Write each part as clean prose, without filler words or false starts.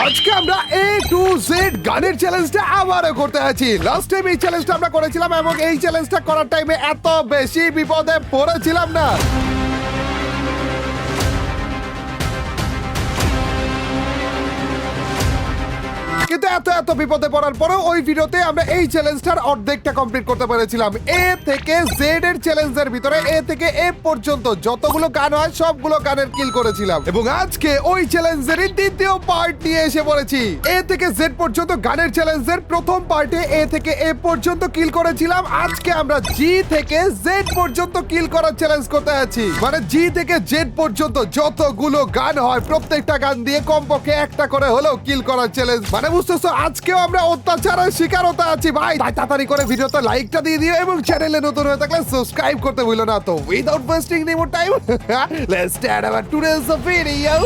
আজকে আমরা A to Z গানের চ্যালেঞ্জটা আবারও করতে আছি। লাস্ট টাইম এই চ্যালেঞ্জটা আমরা করেছিলাম এবং এই চ্যালেঞ্জটা করার টাইমে এত বেশি বিপদে পড়েছিলাম না। কিন্তু এত বিপদে পড়ার পরেও ওই ভিডিওতে আমরা এই চ্যালেঞ্জটার অর্ধেকটা কমপ্লিট করতে পেরেছিলাম। এ থেকে জেড এর চ্যালেঞ্জের ভিতরে এ থেকে এফ পর্যন্ত যতগুলো গান হয় সবগুলো গানের কিল করেছিলাম এবং আজকে ওই চ্যালেঞ্জেরই দ্বিতীয় পার্ট নিয়ে এসে পড়েছি। এ থেকে জেড পর্যন্ত গানের চ্যালেঞ্জের প্রথম পার্টে এ থেকে এফ পর্যন্ত কিল করেছিলাম। আজকে আমরা জি থেকে জেড পর্যন্ত কিল করার চ্যালেঞ্জ করতে আছি। মানে জি থেকে জেড পর্যন্ত যতগুলো গান হয় প্রত্যেকটা গান দিয়ে কমপক্ষে একটা করে হলেও কিল করার চ্যালেঞ্জ। মানে বুঝতেছো আজকেও আমরা অত্যাচারের শিকার হতে আছি ভাই। তাই তাড়াতাড়ি করে ভিডিওতে লাইকটা দিয়ে দিও এবং চ্যানেলে নতুন হয়ে থাকলে সাবস্ক্রাইব করতে ভুলো না। তো without wasting any more time let's start our today's video.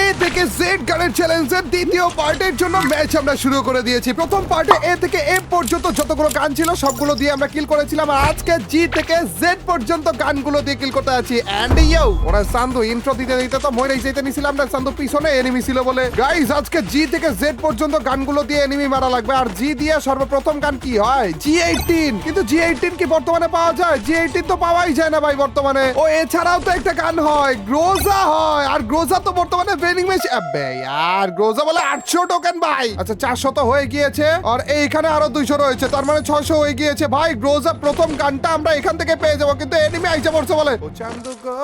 A থেকে জেড গানের চ্যালেঞ্জের দ্বিতীয় পার্টের জন্য ম্যাচ আমরা শুরু করে দিয়েছি। প্রথম পার্টে এ থেকে এফ পর্যন্ত যতগুলো গান ছিল সবগুলো দিয়ে আমরা কিল করেছিলাম আর আজকে জি থেকে জেড পর্যন্ত গানগুলো দিয়ে কিল করতে আছি। এন্ড ইউ ওরা সান্দু ইন্ট্রো দিতে দিতে তো মরেই যেতে নিছিলাম না, সান্দু পিছনে এনিমি ছিল বলে। গাইস আজকে জি থেকে জেড পর্যন্ত গানগুলো দিয়ে এনিমি মারা লাগবে। আর জি দিয়ে সর্বপ্রথম গান কি হয়? G18। কিন্তু G18 কি বর্তমানে পাওয়া যায়? G18 তো পাওয়াই যায় না ভাই বর্তমানে। ও এছাড়াও তো একটা গান হয়, গ্রোজা হয়। আর গ্রোজা তো বর্তমানে ভেনিং মেশিন। আবে यार গ্রোজা বলে 800 টোকেন ভাই। আচ্ছা 400 তো হয়ে গিয়েছে আর এইখানে আরো 200 রয়েছে, তার মানে 600 হয়ে গিয়েছে ভাই। গ্রোজা প্রথম গানটা আমরা এখান থেকে পেয়ে যাবো, কিন্তু এনিমি আইসা পড়ছে বলে। ও চান্দু গো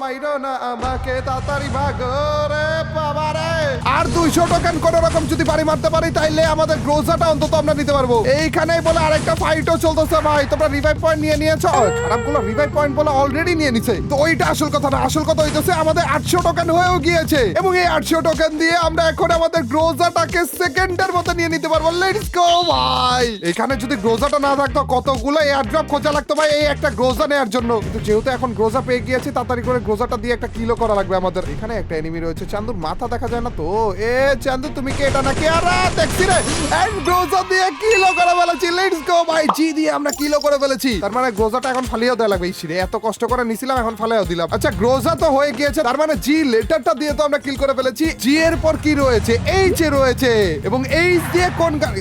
মাইরো না আমাকে তাড়াতাড়ি ভাগো রে বাবা রে। আর 200 টোকেন কোন রকম যদি বাড়ি মারতে পারি তাইলে আমাদের গ্রোজাটা অন্তত আমরা নিতে পারবো। এইখানেই বলে আরেকটা ফাইটও চলতেছে ভাই। তোমরা রিভাইভ পয়েন্ট নিয়ে নিয়েছো? খারাপগুলো রিভাইভ পয়েন্ট বলে অলরেডি নিয়ে নিছে। তো ওইটা আসল কথা না, আসল কথা হইতেছে আমাদের 800 টোকেন হয়েও গিয়েছে এবং এই 800 টোকেন দিয়ে আমরা এখন আমাদের গ্রোজাটাকে সেকেন্ডের মতো নিয়ে নিতে পারবো। লেটস গো ভাই। এখানে যদি গ্রোজাটা না থাকতো কতগুলো এয়ারড্রপ খোঁজা লাগতো ভাই এই একটা গ্রোজা নেওয়ার জন্য। কিন্তু যেহেতু এখন গ্রোজা পেয়ে গিয়েছি তাড়াতাড়ি করে গ্রোজাটা দিয়ে একটা কিলও করা লাগবে আমাদের। এখানে একটা এনিমি রয়েছে, চান্দুর মাথা দেখা যায় না তো। এ চান্দু তুমি কি এটা নাকি? আর দেখছি রে এন্ড গ্রোজা দিয়ে কিলও করে ফেলেছি। লেটস গো ভাই, জি দিয়ে আমরা কিলও করে ফেলেছি। তার মানে গ্রোজাটা এখন ফালিয়েও দেওয়া লাগবে। ইসিরে এত কষ্ট করে নিছিলাম এখন ফালিয়েও দিলাম। আচ্ছা গ্রোজা তো হয়ে গিয়েছে, তার মানে জি লেটারটা দিয়ে তো আমরা কিল করে ফেলেছি। জি এর পর কি রয়েছে? এইচ এ রয়েছে এবং এইচ দিয়ে কোন গান?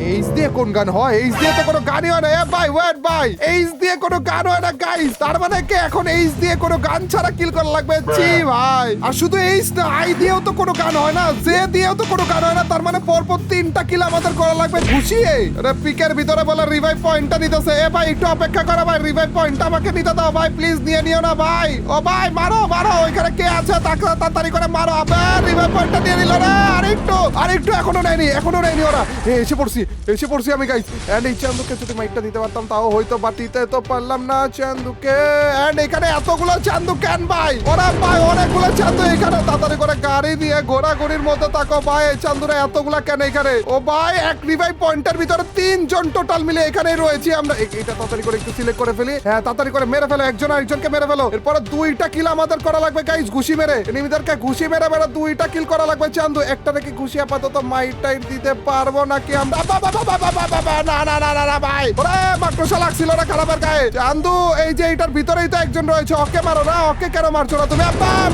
এইচ দিয়ে কোন গান হয়? এইচ দিয়ে তো কোনো গানই হয় না। এ ভাই ওয়েট ভাই, এইচ দিয়ে কোনো গান হয় না গাইস। তার মানে কি এখন এইচ দিয়ে কোনো গান ছাড়া কিল করা লাগবে? জি ভাই। আর শুধু এইচ না, আই দিয়েও তো কোনো গান হয় না, জে দিয়েও তো কোনো গান হয় না। তার মানে পরপর 3টা কিল আমাদের করা লাগবে ঘুষিয়ে। আরে পিকের ভিতরে বলে রিভাইভ পয়েন্টটা নিতেছে। এ ভাই একটু অপেক্ষা করো ভাই, রিভাইভ পয়েন্টটা আমাকে নিতে দাও ভাই, প্লিজ নিয়ে নিও না ভাই। ও ভাই মারো মারো, ওইখানে কে আছে তাকে তাড়াতাড়ি করে মারো। আবার রিভাইভ পয়েন্টটা নিয়ে নিল রে। আরেকটু এখনো নেয়নি ওরা। এসে পড়ছি আমি গাইস। এন্ড এই চান্দুকে যদি মাইকটা দিতে পারতাম তাও হয়তো, বাট দিতে তো পারলাম না চান্দুকে। এন্ড এখানে এতগুলো চান্দু কেন ভাই? ওরা ভাই অনেকগুলো চান্দু এখানে। তাড়াতাড়ি করে গাড়ি দিয়ে ঘোরাঘুরির মধ্যে থাকো ভাই। চান্দুরা এতগুলা কেন এখানে? ও ভাই এক রিভাইভ পয়েন্টের ভিতরে 3 জন টোটাল মিলে এখানে রয়েছি আমরা। এটা তাড়াতাড়ি করে একটু সিলেক্ট করে ফেলি। হ্যাঁ তাড়াতাড়ি করে মেরে ফেলো, একজন আরেকজনকে মেরে ফেলো। এরপরে 2টা কিল আমাদের করা লাগবে গাইস, ঘুষি মেরে। এনিমিদেরকে ঘুষি মেরে 2টা কিল করা লাগবে চান্দু। একটা নাকি ঘুষি আপাতত মাইটাই দিতে পারবো নাকি আমরা? না ভাই, ওরে মাকড়সা লাগছিল না খারাপের গায়ে। চান্দু এই যে এটার ভিতরেই তো একজন রয়েছে, ওকে মারো না। ওকে কেন মারছো না তুমি?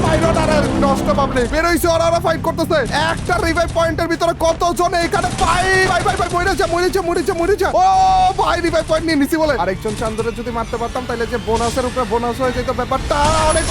মাইরো না রে নষ্ট পাবলিক। বেরোইছে ওরা ফাইট করতেছে। একটা রিভাইভ পয়েন্টের ভিতরে কতজন এখানে? ভাই মরেছে। ও ভাই রিভাইভ পয়েন্ট নিয়ে নিছি বলে। আরেকজন চান্দুরে যদি মারতে পারতাম তাহলে যে বোনাসের উপরে বোনাস হয়ে যেত ব্যাপারটা অনেক।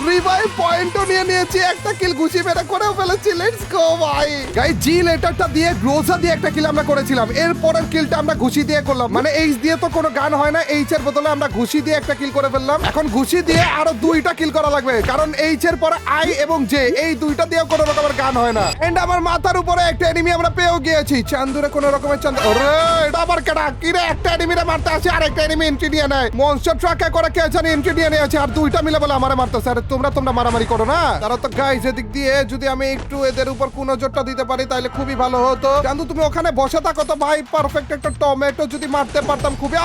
রিভাইভ পয়েন্টও নিয়ে নিয়েছি, একটা কিল ঘুষি মেরে করেও ফেলেছি। লেটস গো ভাই। গাইস জি লেটারটা দিয়ে গ্রোজা দিয়ে একটা কিল আমরা করেছিলাম, এর পরের কিলটা আমরা ঘুষি দিয়ে করলাম। মানে এইচ দিয়ে তো কোনো গান হয় না, এইচ এর বদলে আমরা ঘুষি দিয়ে একটা কিল করে ফেললাম। এখন ঘুষি দিয়ে আরো 2টা কিল করা লাগবে, কারণ এইচ এর পরে আই এবং জে এই 2টা দিয়েও কোনো রকমের গান হয় না। এন্ড আমার মাথার উপরে একটা এনিমি আমরা পেয়েও গিয়েছি। চান্দুরে কোনো রকমের চান্দু। আরে এটা আবার কেডা? কি রে একটা এনিমিরে মারতে আসে আর একটা এনিমি এন্ট্রি নিয়ে নেয়। মনস্টার ট্রাকে করে কে জানি এন্ট্রি নিয়ে নিয়েছে আর 2টা মিলে বলে আমারে মারতেছে। আরে তোমরা মারামারি করো না। তারা তো গাইস এদিক দিয়ে যদি আমি একটু এদের উপর কোন নজরটা দিতে পারি তাহলে খুবই ভালো হতো। চান্দু তুমি ওখানে বসে থাকো তো ভাই, পারফেক্ট একটা টমেটো যদি মারতে পারতাম খুবই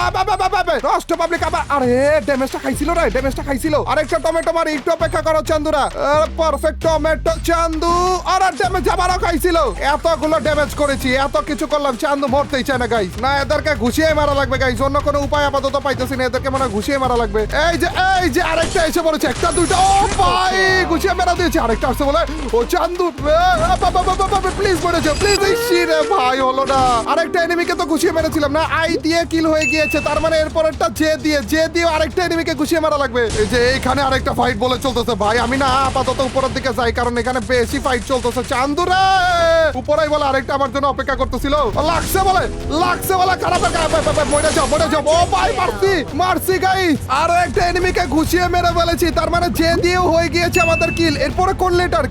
নষ্ট পাবলিক আবার। আরে ড্যামেজটা খাইছিল রে, ড্যামেজটা খাইছিল। আরেকটা টমেটো মারি, একটু অপেক্ষা করো চান্দুরা। পারফেক্ট টমেটো চান্দু। আর ড্যামেজ আবারও খাইছিল। এতগুলো ড্যামেজ করেছি, এত কিছু করলাম, চান্দু মরতেই চায় না গাইস। না এদেরকে ঘুষিয়ে মারা লাগবে গাইস, অন্য কোনো উপায় আপাতত পাইতেছি না, এদেরকে মনে হয় ঘুষিয়ে মারা লাগবে। এই যে আরেকটা এসে পড়েছে, একটা দুইটা, ও ভাই ঘুষিয়ে মেরা দিয়েছে। আরেকটা আসছে বলে ও চান্দু প্লিজ মরে যাও প্লিজ। রে ভাই হলো না, আরেকটা এনিমিকে তো ঘুষিয়ে মেরেছিলাম না, আই দিয়ে কিল হয়ে গিয়েছে, তার মানে এরপরেরটা জে দিয়ে আরেকটা এনিমিকে ঘুষিয়ে মারা লাগবে। এই যে এইখানে আরেকটা ফাইট বলে চলতেছে ভাই, আমি না আপাতত উপরের দিকে যাই কারণ এখানে বেশি ফাইট চলতেছে। চান্দু রে উপরেই বলে আরেকটা আমার জন্য অপেক্ষা করতেছিল, লাগছে বলে খারাপ মরে যাও। ও ভাই মারছি গাইস, আরো একটা এনিমিকে ঘুষিয়ে মেরে ফেলেছি, তার মানে জে দিয়েও হয়ে গিয়েছে আমাদের কিল। এরপরে কোন লেটার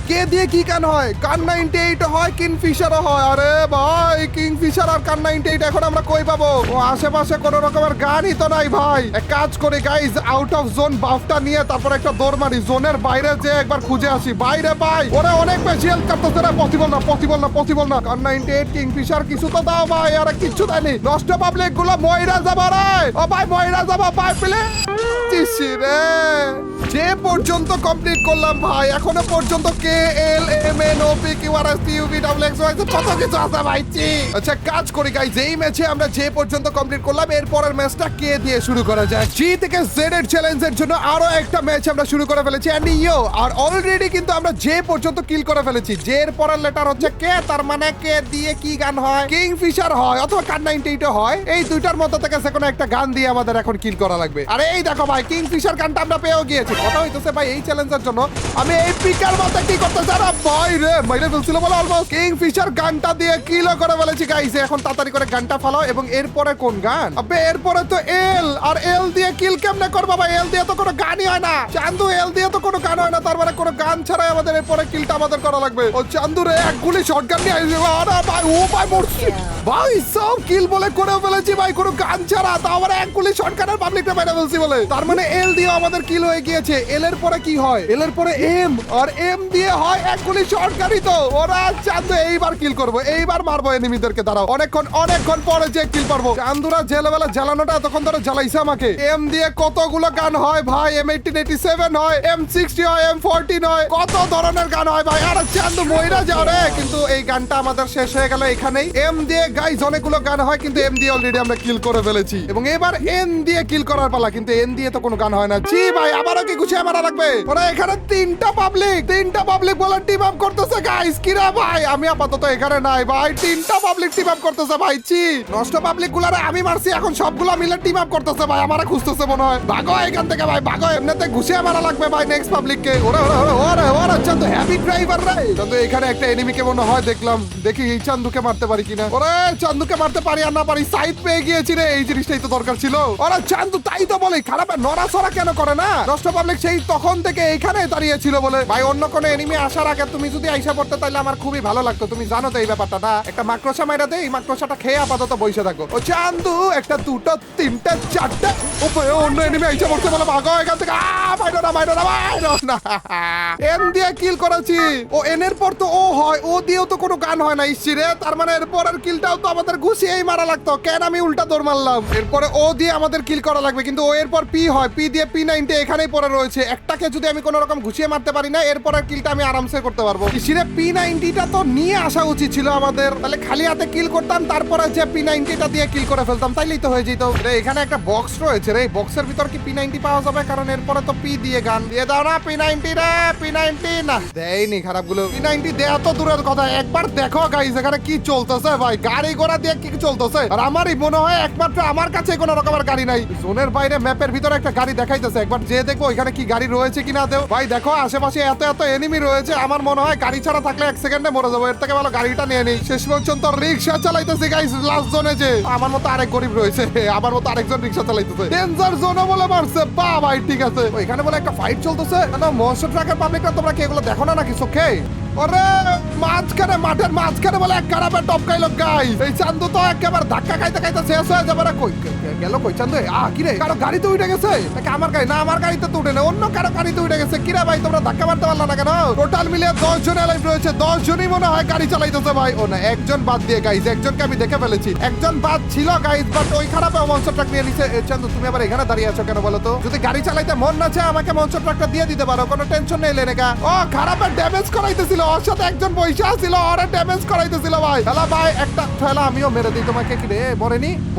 কে দিয়ে কি গান হয়? গান 98 হয়, কিংফিশারও হয়। আরে ভাই কিংফিশার আর গান 98 এখন আমরা কই পাবো? ও আশেপাশে কোন রকমের গানই তো নাই ভাই। এক কাজ করি guys, out of zone BAFTA নিয়ে তারপর একটা দৌড় মারি, জোনের বাইরে যে একবার খুঁজে আসি। বাইরে ভাই ওরা অনেক বেশি হেল্প করতেছে না, পসিবল না। গান 98 কিংফিশার কিছু তো দাও ভাই, আর কিচ্ছু দেয়নি। নষ্ট পাবলিক গুলো ময়রা যাবো রে, ও ভাই ময়রা যাবো ভাই পেলে রে। যে পর্যন্ত কমপ্লিট করলাম ভাই, এখনো পর্যন্ত K L M N O P Q R S T U V double X Y কত কিছু আছে ভাই। আচ্ছা কাজ করি গাইস, এই ম্যাচে আমরা যে পর্যন্ত কমপ্লিট করলাম এরপরের ম্যাচটা কে দিয়ে শুরু করা যায়। জি থেকে জেড এর চ্যালেঞ্জের জন্য আরো একটা ম্যাচ আমরা শুরু করে ফেলেছি এন্ড ইয়ো, আর অলরেডি কিন্তু আমরা যে পর্যন্ত কিল করে ফেলেছি। যে এর পরের লেটার হচ্ছে কে, তার মানে কে দিয়ে কি গান হয়? কিংফিশার হয় অথবা কান 98 হয়। এই দুইটার মধ্যে থেকে যে কোনো একটা গান দিয়ে আমাদের এখন কিল করা লাগবে। আরে এই দেখো ভাই কিংফিশার গানটা আমরা পেয়েও গিয়েছি। কথা হইতেছে ভাই এই চ্যালেঞ্জের জন্য আমি এই পিকার মধ্যে কি করতে চাই না ভাই রে, মাইরে ফেলছিল বলে অলমোস্ট। কিংফিশার গানটা দিয়ে কিলও করে ফেলেছি গাইস। এখন তাড়াতাড়ি করে গানটা ফালাও। এবং এরপরে কোন গান? আবে এরপরে তো এল, আর এল দিয়ে কিল কেমনে করব ভাই? এল দিয়ে তো কোনো গানই হয় না চান্দু, এল দিয়ে তো কোনো গান হয় না, তার মানে কোনো গান ছাড়াই আমাদের এরপরে কিলটা আমাদের করা লাগবে। ও চান্দু রে এক গুলি শটগান নিয়ে আইছে। আরে ভাই ও ভাই মরছি ভাই, সব কিল বলে করে ফেলেছি ভাই কোনো গান ছাড়া, তাও আবার এক গুলি শটগানের পাবলিকটা মেরে ফেলছি বলে। তার মানে এল দিয়ে আমাদের কিল হয়ে গিয়েছে। এল এর পরে কি হয়? এল এর পরে এম, আর এম দিয়ে হয় এক গুলি শটগানই তো। ওরা চান্দু এইবার কিল করবো, এইবার মারবো এনিমিদেরকে। দাঁড়াও অনেকক্ষণ পরে যে কিল পারবো। চান্দুরা জেলেবেলা জ্বালানোটা এতক্ষণ ধরে জ্বালাইছে আমাকে। এম দিয়ে কতগুলো গান হয় ভাই, M1887 হয়, M60 হয়, M14 হয়, কত ধরনের গান হয় ভাই। আর চান্দু মইরা যাও রে। কিন্তু এই গানটা আমাদের শেষ হয়ে গেল এখানেই। এম দিয়ে গাইজ অনেকগুলো গান হয়, কিন্তু এম দিয়ে অলরেডি আমরা কিল করে ফেলেছি। এবং এবার এন দিয়ে কিল করার পালা, কিন্তু এন দিয়ে তো কোনো গান হয় না। জি ভাই আবারও কি গুছিয়ে মারা লাগবে? ওরা এখানে তিনটা পাবলিক বলে টিম আপ করতেছে গাইজ। কিরা ভাই আমি আপাতত এখানে নাই ভাই, তিনটা পাবলিক টিম আপ করতেছে ভাই। জি নষ্ট পাবলিক গুলারে আমি মারছি, এখন সবগুলা মিলে টিম আপ করতেছে ভাই, আমারা খুঁজতেছে মনে হয়। ভাগো এখান থেকে ভাই ভাগো, এমনিতে ঘুষিয়ে মারা লাগবে ভাই নেক্সট পাবলিক কে। ওরা চান্দু হেভি ড্রাইভার রে। চান্দু এখানে একটা এনিমিকে মনে হয় দেখলাম, দেখি এই চান্দুকে মারতে পারি কিনা। ওরে চান্দুকে মারতে পারি আর না পারি, সাইড পেয়ে গিয়েছি রে। এই জিনিসটাই তো দরকার ছিল। ওরা চান্দু তাই তো বলে খারাপ নড়াচড়া কেন করে না? নষ্ট পাবলিক সেই তখন থেকে এইখানে দাঁড়িয়ে ছিল বলে। ভাই অন্য কোনো এনিমি আসার আগে তুমি যদি আইসা পড়তে তাহলে আমার খুবই ভালো লাগতো। তুমি জানো তো এই ব্যাপারটা না? একটা মাকড়সা মাইরা দে, এই মাকড়সাটা খেয়ে আপাতত বসে থাকো। ও চান্দু একটা দুটো তিনটা চারটা অন্য এনিমি আইসা পড়তে বলে ভাগো এখান থেকে। মাইরো না এম দিয়ে কিল করেছি। ও এন এর পর তো ও হয়, ও দিয়েও তো কোনো গান হয় না ইসিরে। তার মানে এরপরের কিলটাও তো আমাদের ঘুষিয়েই মারা লাগতো। কেন আমি উল্টা দৌড় মারলাম? এরপরে ও দিয়ে আমাদের কিল করা লাগবে, কিন্তু ও এরপর পি হয়, পি দিয়ে P90 এখানেই পড়ে রয়েছে। একটাকে যদি আমি কোনো রকম ঘুষিয়ে মারতে পারি না, এরপরের কিলটা আমি আরামসে করতে পারবো। ইসিরে P90টা তো নিয়ে আসা উচিত ছিল আমাদের, তাহলে খালি হাতে কিল করতাম, তারপরে যে P90টা দিয়ে কিল করে ফেলতাম, তাইলেই তো হয়ে যেত। এখানে একটা বক্স রয়েছে রে, বক্সের ভিতর কি P90 পাওয়া যাবে? কারণ এরপরে তো পি দিয়ে গান দিয়ে দাও না। P90 রে, P90 না দেয়নি খারাপগুলো। P90 দেয়া তো দূরের কথা, একবার দেখো গাইস এখানে কি চলতেছে ভাই, গাড়ি ঘোড়া দিয়ে কি চলতেছে। আর আমারই মনে হয় একমাত্র আমার কাছে কোনো রকমের গাড়ি নাই। জোনের বাইরে ম্যাপের ভিতরে একটা গাড়ি দেখাইতেছে, একবার যে দেখবো এখানে কি গাড়ি রয়েছে কিনা। দেও ভাই দেখো আশেপাশে এত এনিমি রয়েছে, আমার মনে হয় গাড়ি ছাড়া থাকলে 1 সেকেন্ডে মরে যাবো। এর থেকে ভালো গাড়িটা নিয়ে নেই। শেষ পর্যন্ত রিক্সা চালাইতেছি গাইস লাস্ট জোনে। যে আমার মতো আরেক গরিব রয়েছে, আমার মতো আরেকজন রিক্সা চালাইতেছে। ডেঞ্জার জোন বলে মারছে বা ভাই ঠিক আছে। এখানে বলে একটা ফাইট চলতেছে। মনস্টার ট্রাকের পাবলিকরা তোমরা কি এগুলো দেখো না নাকি চোখে? ওরে মাঠের মাঝখানে বলে এক খারাপের টপকাইলো গাইস। এই চান্দু তো একেবারে ধাক্কা খাইতে খাইতে শেষ হয়ে যাবে না। কই গেল কই চান্দু? কি রে, কারো গাড়িতে উঠে গেছে? আমার গাড়ি না, আমার গাড়িতে তো উঠে না, অন্য কারো গাড়িতে উঠে গেছে। কিরে ভাই, তোমরা ধাক্কা মারতে পারলা না কেন? টোটাল মিলিয়ে 10 জন লাইভ রয়েছে, 10 জনই মনে হয় গাড়ি চালাইতেছে ভাই। ও না, একজন বাদ দিয়ে গাইস, একজনকে আমি দেখে ফেলেছি। একজন বাদ ছিল গাইস, বাট ওই খারাপ মনস্টার ট্রাক নিয়ে নিছে। চান্দু তুমি আবার এখানে দাঁড়িয়ে আছো কেন বলো তো? যদি গাড়ি চালাইতে মন না চায় আমাকে মনস্টার ট্রাকটা দিয়ে দিতে পারো, কোনো টেনশন নেই লেনেকা। ও খারাপের ড্যামেজ করাইতেছিল, ওর সাথে একজন পয়সা ছিল, ওরা ড্যামেজ করাইতেছিল ভাই। হ্যালো ভাই, একটা ঠেলা আমিও মেরে দিই তোমাকে। কি রে,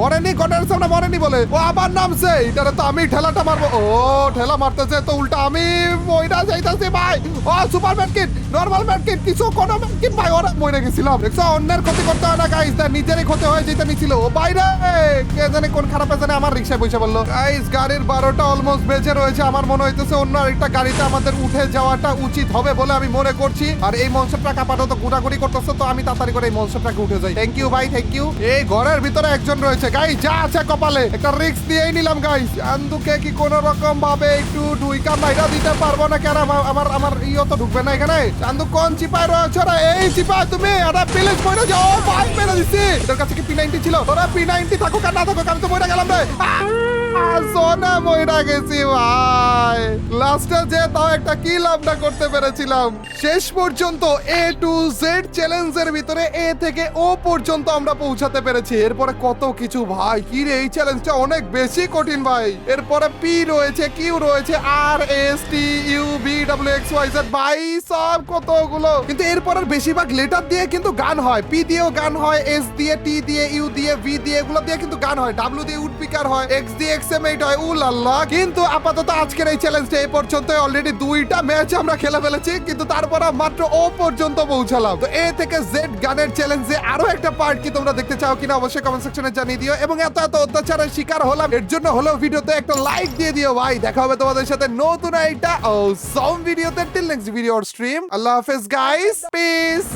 মরেনি গডের সামনে মরেনি বলে ও আবার নামছে। এটারে তো আমি ঠেলাটা মারবো। ও ঠেলা মারতেছে তো উল্টা আমি মইরা যাইতাছি ভাই। ও সুপার ম্যাডকিট, নরমাল ম্যাডকিট, কিছু কোনো ম্যাডকিট ভাই, ওরা মইরা গেছিলাম। দেখছো, অন্যের ক্ষতি করতে হয় না গাইস, নিজেরই ক্ষতি হয়ে যেতে নিছিল। ও বাইরে কে জানে কোন খারাপ জানে আমার রিকশায় বসে বললো। গাইস গাড়ির 12টা অলমোস্ট বেজে রয়েছে। আমার মনে হইতেছে অন্য আরেকটা গাড়িতে আমাদের উঠে যাওয়াটা উচিত হবে বলে আমি মনে করছি। আর এই মনস্টার ট্রাক আপাতত ঘোরাঘুরি করতেছে, তো আমি তাড়াতাড়ি করে এই মনস্টার ট্রাকে উঠে যাই। থ্যাংক ইউ ভাই, থ্যাংক ইউ। এই ঘরের ভিতরে একজন রয়েছে গাইস, যা আছে কপালে একটা রিস্ক দিয়েই নিলাম গাইস। চান্দুকে কি কোন রকম ভাবে একটু ঢুইকা মাইরা দিতে পারবো না কেন? আমার ইও তো ঢুকবে না এখানে। চান্দু কোন চিপায় রয়েছে রে? এই চিপায় তুমি এটা প্লিজ মরে যাও ভাই, মেরে দিছি। তোর কাছে কি P90 ছিল? তোরা P90 থাকুক আর না থাকুক, আমি তো মরে গেলাম রে। সোনা মইরা গেছি ভাই। লাস্টে যে তাও একটা কি লাভটা করতে পেরেছিলাম। শেষ পর্যন্ত A to Z চ্যালেঞ্জের ভিতরে A থেকে O পর্যন্ত আমরা পৌঁছাতে পেরেছি। এরপরে কত কিছু ভাই, কি রে, এই চ্যালেঞ্জটা অনেক বেশি কঠিন ভাই। এরপরে P রয়েছে, Q রয়েছে, R S T U V W X Y Z ভাই, সব কতগুলো। কিন্তু এরপরের বেশিরভাগ লেটার দিয়ে কিন্তু গান হয়। P দিয়েও গান হয়, S দিয়ে, T দিয়ে, U দিয়ে, V দিয়ে, এগুলো দিয়ে কিন্তু গান হয়। W দিয়ে উডপিকার হয়, X দিয়ে XM8 হয়। উলাল্লা। কিন্তু আপাতত আজকের এই চ্যালেঞ্জটা এই পর্যন্ত অলরেডি 2টা ম্যাচ আমরা খেলে ফেলেছি, কিন্তু তারপর মাত্র O পর্যন্ত পৌঁছালাম। তো A থেকে Z গানের চ্যালেঞ্জে আরো একটা পার্ট কি তোমরা দেখতে চাও কিনা অবশ্যই কমেন্ট সেকশনে জানিয়ে দিও। এবং এত অত্যাচারের শিকার হলাম, এর জন্য হলো ভিডিওতে একটা লাইক দিয়ে দিও ভাই। দেখা হবে তোমাদের সাথে নতুন একটা ভিডিওতে। Till next video or stream. আল্লাহ হাফেজ গাইস, পিস।